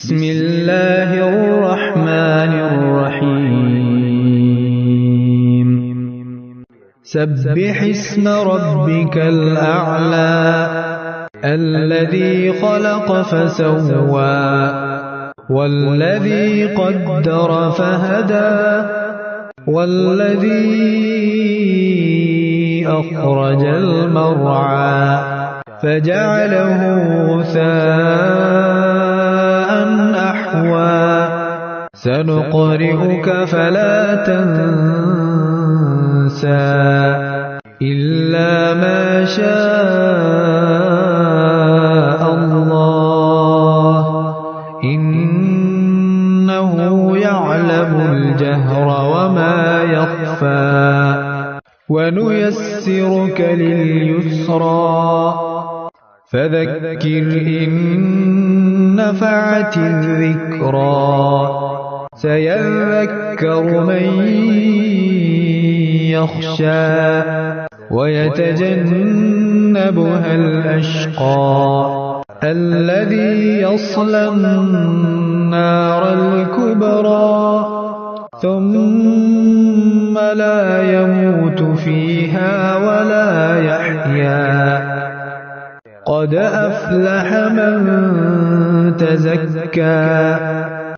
بسم الله الرحمن الرحيم سبح اسم ربك الأعلى الذي خلق فسوى والذي قدر فهدى والذي أخرج المرعى فجعله غثاء أحوى سنقرئك فلا تنسى إلا ما شاء الله إنه يعلم الجهر وما يخفى ونيسرك لليسرى فذكر إن نفعت الذكرى سيذكر من يخشى ويتجنبها الأشقى الذي يصلى النار الكبرى ثم لا يموت فيها ولا يحيا قد أفلح من تزكى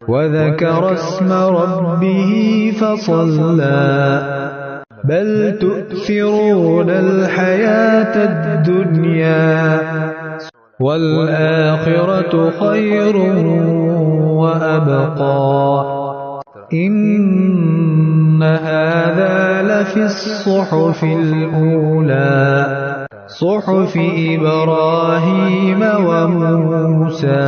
وذكر اسم ربه فصلى بل تؤثرون الحياة الدنيا والآخرة خير وأبقى إن هذا لفي الصحف الأولى صحف إبراهيم وموسى